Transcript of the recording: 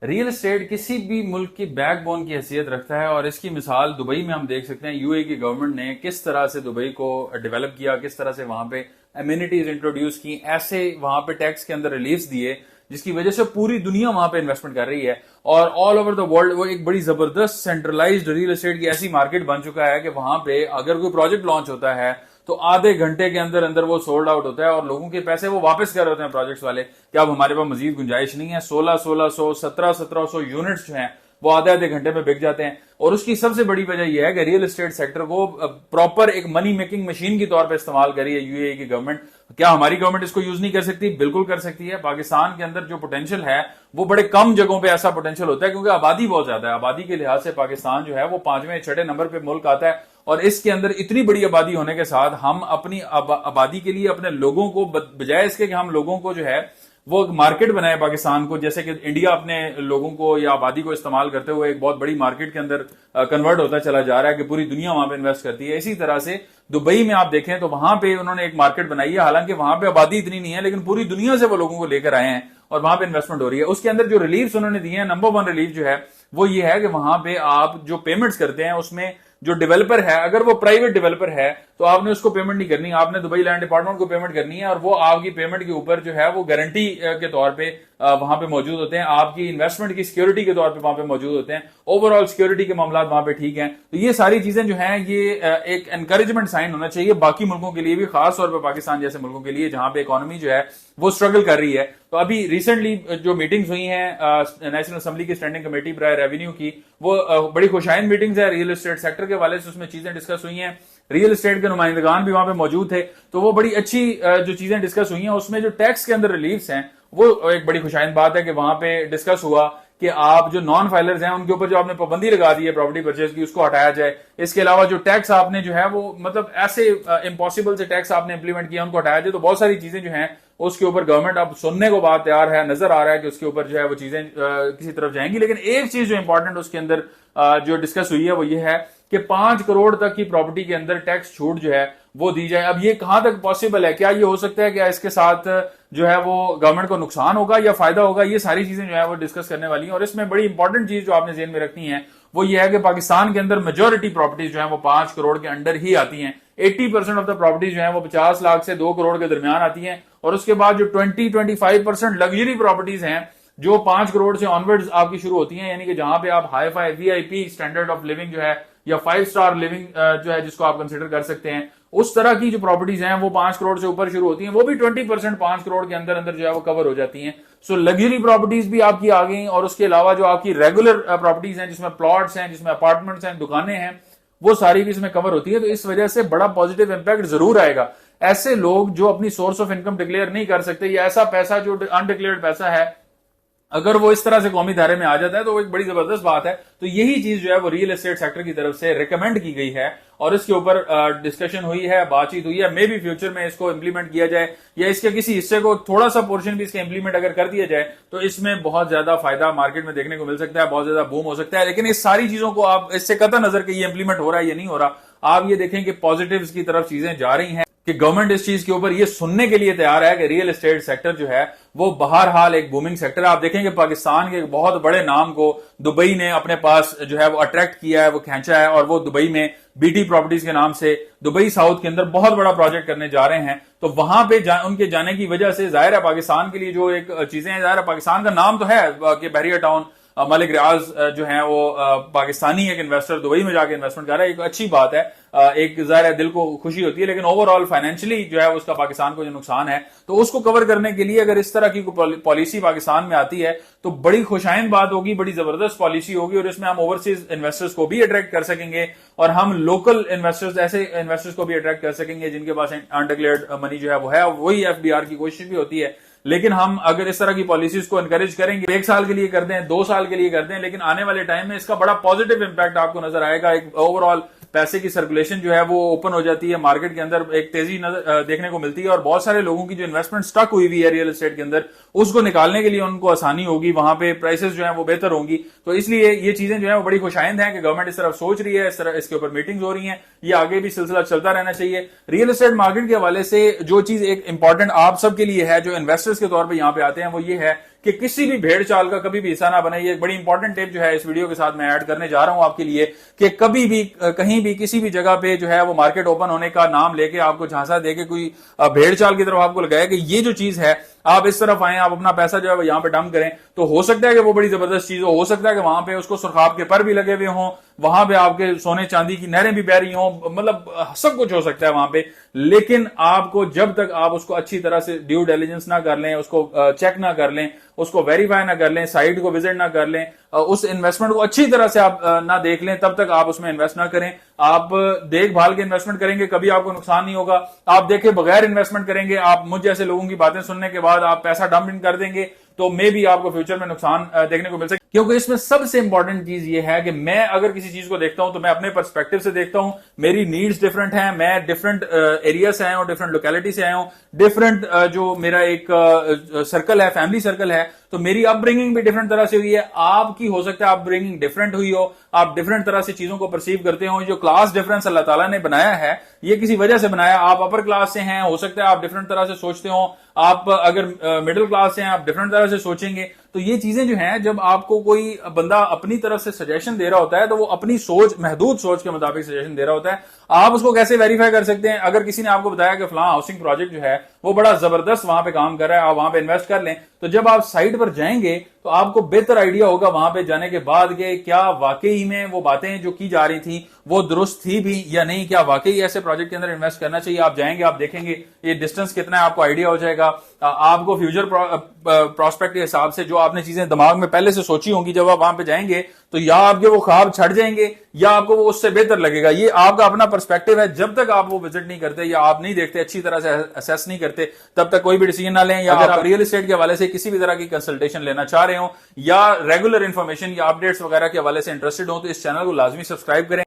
Real estate किसी भी मुल्क की बैकबोन की हैसियत रखता है और इसकी मिसाल दुबई में हम देख सकते हैं। यूएई की गवर्नमेंट ने किस तरह से दुबई को डेवलप किया, किस तरह से वहां पे एमिनिटीज इंट्रोड्यूस की, ऐसे वहां पे टैक्स के अंदर रिलीफ दिए जिसकी वजह से पूरी दुनिया वहां पे इन्वेस्टमेंट कर रही है। और ऑल ओवर द वर्ल्ड वो एक बड़ी जबरदस्त सेंट्रलाइज्ड रियल एस्टेट की ऐसी मार्केट बन चुका है कि वहां पे अगर कोई प्रोजेक्ट लॉन्च होता है तो आधे घंटे के अंदर अंदर वो सोल्ड आउट होता है और लोगों के पैसे वो वापस कर रहे होते हैं प्रोजेक्ट्स वाले कि अब हमारे पास मजीद गुंजाइश नहीं है। 1600 1700 यूनिट्स जो हैं वो आधे आधे घंटे में बिक जाते हैं। और उसकी सबसे बड़ी वजह यह है कि रियल एस्टेट सेक्टर को प्रॉपर एक मनी मेकिंग मशीन की तौर पर इस्तेमाल करी है यूएई की गवर्नमेंट। क्या हमारी गवर्नमेंट इसको यूज नहीं कर सकती? बिल्कुल कर सकती है। पाकिस्तान के अंदर जो पोटेंशियल है वो बड़े कम जगहों पे ऐसा पोटेंशियल होता है क्योंकि आबादी बहुत ज्यादा है। आबादी के लिहाज से पाकिस्तान जो है वो 5वें 6ठे नंबर पे मुल्क आता है और इसके अंदर इतनी बड़ी आबादी होने के साथ हम अपनी आबादी के लिए अपने लोगों को बजाय इसके कि हम लोगों को जो है वो मार्केट बनाए पाकिस्तान को, जैसे कि इंडिया अपने लोगों को या आबादी को इस्तेमाल करते हुए एक बहुत बड़ी मार्केट के अंदर कन्वर्ट होता चला जा रहा है कि पूरी दुनिया वहां पे इन्वेस्ट करती है। इसी तरह से दुबई में आप देखें तो वहां पे उन्होंने एक मार्केट बनाई है, हालांकि वहां पे आबादी इतनी नहीं है लेकिन पूरी दुनिया से वो लोगों को लेकर आए हैं और वहां पे इन्वेस्टमेंट हो रही है। उसके अंदर जो रिलीफ उन्होंने दिए हैं, नंबर 1 रिलीफ जो है वो ये है कि वहां पे आप जो पेमेंट्स करते हैं उसमें जो डेवलपर है, अगर वो प्राइवेट डेवलपर है तो आपने उसको पेमेंट नहीं करनी, आपने दुबई लैंड डिपार्टमेंट को पेमेंट करनी है और वो आपकी पेमेंट के ऊपर जो है वो गारंटी के तौर पे वहां पे मौजूद होते हैं, आपकी इन्वेस्टमेंट की सिक्योरिटी के तौर पे वहां पे मौजूद होते हैं। ओवरऑल सिक्योरिटी के मामला वहां पे ठीक हैं। तो ये सारी चीजें जो हैं ये एक एनकरेजमेंट साइन होना चाहिए बाकी मुल्कों के लिए भी, खास तौर पर पाकिस्तान जैसे मुल्कों के लिए जहां पे इकोनॉमी जो है वो स्ट्रगल कर रही है। तो अभी रिसेंटली जो मीटिंग्स हुई हैं नेशनल असेंबली की स्टैंडिंग कमेटी बराए रेवेन्यू की, वो बड़ी खुशाइन मीटिंग्स है रियल एस्टेट सेक्टर के हवाले से, उसमें चीजें डिस्कस हुई हैं। रियल एस्टेट के नुमाइंदगान भी वहां पे मौजूद थे तो वो बड़ी अच्छी जो चीजें डिस्कस हुई हैं। उसमें जो टैक्स के अंदर रिलीफ्स हैं वो एक बड़ी खुशाइन बात है कि वहां पे डिस्कस हुआ कि आप जो नॉन फाइलर्स हैं उनके ऊपर जो आपने पाबंदी लगा दी है प्रॉपर्टी परचेज की उसको हटाया जाए। इसके अलावा जो टैक्स आपने जो है वो मतलब ऐसे इम्पॉसिबल से टैक्स आपने इंप्लीमेंट किया उनको हटाया जाए। तो बहुत सारी चीजें जो हैं उसके ऊपर गवर्नमेंट अब सुनने को बात तैयार है, नजर आ रहा है कि उसके ऊपर जो है वो चीजें किसी तरफ जाएंगी। लेकिन एक चीज जो इंपॉर्टेंट उसके अंदर जो डिस्कस हुई है वो ये है कि 5 करोड़ तक की प्रॉपर्टी के अंदर टैक्स छूट जो है वो दी जाए। अब ये कहां तक पॉसिबल है? क्या ये हो सकता है? क्या इसके साथ जो है वो गवर्नमेंट को नुकसान होगा या फायदा होगा? ये सारी चीजें जो है वो डिस्कस करने वाली हैं। और इसमें बड़ी इंपॉर्टेंट चीज जो आपने ज़हन में रखनी है वो ये है कि पाकिस्तान के अंदर मेजोरिटी प्रॉपर्टीज जो है वो 5 करोड़ के अंडर ही आती हैं। 80% ऑफ द प्रॉपर्टीज जो है वो 50 लाख से 2 करोड़ के दरमियान आती हैं। और उसके बाद जो 20-25% लग्जरी प्रॉपर्टीज हैं जो 5 करोड़ से ऑनवर्ड्स आपकी शुरू होती हैं, यानी कि जहां पे आप hi fi VIP standard of living जो है या 5 स्टार लिविंग जो है जिसको आप कंसिडर कर सकते हैं, उस तरह की जो प्रॉपर्टीज हैं वो 5 करोड़ से ऊपर शुरू होती हैं। वो भी 20% 5 करोड़ के अंदर अंदर जो है वो कवर हो जाती हैं। सो लग्जरी प्रॉपर्टीज भी आपकी आ गई और उसके अलावा जो आपकी रेगुलर प्रॉपर्टीज हैं जिसमें प्लॉट्स हैं, जिसमें अपार्टमेंट्स हैं, दुकानें हैं, वो सारी भी इसमें कवर होती है। तो इस वजह से बड़ा पॉजिटिव इंपैक्ट जरूर आएगा। ऐसे लोग जो अपनी सोर्स ऑफ इनकम डिक्लेयर नहीं कर सकते या ऐसा पैसा जो अनडिक्लेयर्ड पैसा है अगर वो इस तरह से कौमी धारे में आ जाता है तो वो एक बड़ी जबरदस्त बात है। तो यही चीज जो है वो रियल एस्टेट सेक्टर की तरफ से रिकमेंड की गई है और इसके ऊपर डिस्कशन हुई है, बातचीत हुई है। मे बी फ्यूचर में इसको इंप्लीमेंट किया जाए या इसके किसी हिस्से को थोड़ा सा पोर्शन भी इसके इंप्लीमेंट अगर कर दिया जाए तो इसमें बहुत ज्यादा फायदा मार्केट में देखने को मिल सकता है, बहुत ज्यादा बूम हो सकता है। लेकिन इस सारी चीजों को आप इससे कतई नजर के ये इंप्लीमेंट हो रहा है या नहीं हो रहा, आप ये देखें कि पॉजिटिव्स की तरफ चीजें जा रही हैं कि गवर्नमेंट इस चीज के ऊपर ये सुनने के लिए तैयार है कि रियल एस्टेट सेक्टर जो है वो बहरहाल एक बूमिंग सेक्टर है। आप देखेंगे पाकिस्तान के बहुत बड़े नाम को दुबई ने अपने पास जो है वो अट्रैक्ट किया है, वो खींचा है और वो दुबई में बीटी प्रॉपर्टीज के नाम से दुबई साउथ के अंदर बहुत बड़ा प्रोजेक्ट करने जा रहे हैं। तो वहां पे उनके जाने की वजह से जाहिर है पाकिस्तान के लिए जो एक चीजें हैं, जाहिर है पाकिस्तान का नाम तो है कि बहरिया टाउन मलिक रियाज जो है वो पाकिस्तानी एक इन्वेस्टर दुबई में जाके इन्वेस्टमेंट कर रहा है, एक अच्छी बात है, एक जाहिर है दिल को खुशी होती है। लेकिन ओवरऑल फाइनेंशियली जो है उसका पाकिस्तान को जो नुकसान है तो उसको कवर करने के लिए अगर इस तरह की पॉलिसी पाकिस्तान में आती है तो बड़ी खुशाइन बात होगी, बड़ी जबरदस्त पॉलिसी होगी और इसमें हम ओवरसीज इन्वेस्टर्स को भी अट्रैक्ट कर सकेंगे और हम लोकल इन्वेस्टर्स ऐसे इन्वेस्टर्स को भी अट्रैक्ट कर सकेंगे जिनके पास अनडिक्लेयर्ड मनी जो है वो है। वही एफडीआर की कोशिश भी होती है। लेकिन हम अगर इस तरह की पॉलिसीज को एनकरेज करेंगे, 1 साल के लिए कर दें, 2 साल के लिए कर दें, लेकिन आने वाले टाइम में इसका बड़ा पॉजिटिव इंपैक्ट आपको नजर आएगा। एक ओवरऑल पैसे की सर्कुलेशन जो है वो ओपन हो जाती है, मार्केट के अंदर एक तेजी देखने को मिलती है और बहुत सारे लोगों की जो इन्वेस्टमेंट स्टक हुई हुई है रियल एस्टेट के अंदर उसको निकालने के लिए उनको आसानी होगी, वहां पे प्राइसेस जो है वो बेहतर होंगी। तो इसलिए ये चीजें जो है वो बड़ी खुशाइंद है कि गवर्नमेंट इस तरफ सोच रही है, इस तरह इसके ऊपर मीटिंग्स हो रही हैं। ये आगे भी सिलसिला चलता रहना चाहिए। रियल एस्टेट मार्केट के हवाले से जो चीज एक इंपॉर्टेंट आप सबके लिए है, जो इन्वेस्टर्स के तौर पर यहां पे आते हैं, वो ये है कि किसी भी भेड़ चाल का कभी भी हिस्सा ना बने। ये एक बड़ी इंपॉर्टेंट टिप जो है इस वीडियो के साथ मैं ऐड करने जा रहा हूं आपके लिए, कि कभी भी कहीं भी किसी भी जगह पे जो है वो मार्केट ओपन होने का नाम लेके आपको झांसा देके कोई भेड़ चाल की तरफ आपको लगाया कि ये जो चीज है आप इस तरफ आए, आप अपना पैसा जो है वो यहां पे डंप करें, तो हो सकता है कि वो बड़ी जबरदस्त चीज हो सकता है कि वहां पे उसको सुरखाब के पर भी लगे हुए हों, वहां पे आपके सोने चांदी की नहरें भी बह रही हों, मतलब सब कुछ हो सकता है वहां पे। लेकिन आपको जब तक आप उसको अच्छी तरह से ड्यू डिलिजेंस ना कर लें, उसको चेक ना कर लें, उसको वेरीफाई ना कर लें, साइट को विजिट ना कर लें, उस इन्वेस्टमेंट को अच्छी तरह से आप ना देख लें, तब तक आप उसमें इन्वेस्ट ना करें। आप देखभाल के इन्वेस्टमेंट करेंगे कभी आपको नुकसान नहीं होगा। आप देखे बगैर इन्वेस्टमेंट करेंगे, आप मुझ जैसे लोगों की बातें सुनने के बाद आप पैसा डंप इन कर देंगे, तो मे भी आपको फ्यूचर में नुकसान देखने को मिल सके। क्योंकि इसमें सबसे इंपॉर्टेंट चीज ये है कि मैं अगर किसी चीज को देखता हूं तो मैं अपने पर्सपेक्टिव से देखता हूं, मेरी नीड्स डिफरेंट हैं, मैं डिफरेंट एरिया से आया हूं, डिफरेंट लोकेलिटी से आया हूं, डिफरेंट जो मेरा एक सर्कल है, फैमिली सर्कल है, तो मेरी अपब्रिंगिंग भी डिफरेंट तरह से हुई है। आपकी हो सकता है अपब्रिंगिंग डिफरेंट हुई हो, आप डिफरेंट तरह से चीजों को परसीव करते हो। जो क्लास डिफरेंस अल्लाह ताला ने बनाया है ये किसी वजह से बनाया। आप अपर क्लास से हैं, हो सकता है आप डिफरेंट तरह से सोचते हो, आप अगर मिडिल क्लास से हैं आप डिफरेंट तरह से सोचेंगे। तो ये चीजें जो हैं, जब आपको कोई बंदा अपनी तरफ से सजेशन दे रहा होता है तो वो अपनी सोच, महदूद सोच के मुताबिक सजेशन दे रहा होता है। आप उसको कैसे वेरीफाई कर सकते हैं? अगर किसी ने आपको बताया कि फलां हाउसिंग प्रोजेक्ट जो है वो बड़ा जबरदस्त वहां पे काम कर रहा है, आप वहां पे इन्वेस्ट कर लें, तो जब आप साइट पर जाएंगे तो आपको बेहतर आइडिया होगा वहां पे जाने के बाद कि क्या वाकई में वो बातें जो की जा रही थी वो दुरुस्त थी भी या नहीं, क्या वाकई ऐसे प्रोजेक्ट के अंदर इन्वेस्ट करना चाहिए। आप जाएंगे, आप देखेंगे ये डिस्टेंस कितना है, आपको आइडिया हो जाएगा। आपको फ्यूचर प्रोस्पेक्ट के हिसाब से जो आपने चीजें दिमाग में पहले से सोची होंगी, जब आप वहां पे जाएंगे तो या आपके वो ख्वाब छट जाएंगे या आपको वो उससे बेहतर लगेगा। ये आपका अपना पर्सपेक्टिव है। जब तक आप वो विजिट नहीं करते या आप नहीं देखते, अच्छी तरह से असेस नहीं करते, तब तक कोई भी डिसीजन ना लें। या अगर आप रियल एस्टेट के हवाले से किसी भी तरह की कंसल्टेशन लेना चाह रहे हो या रेगुलर इंफॉर्मेशन या अपडेट्स वगैरह के हवाले से इंटरेस्टेड हो, तो इस चैनल को लाजमी सब्सक्राइब करें।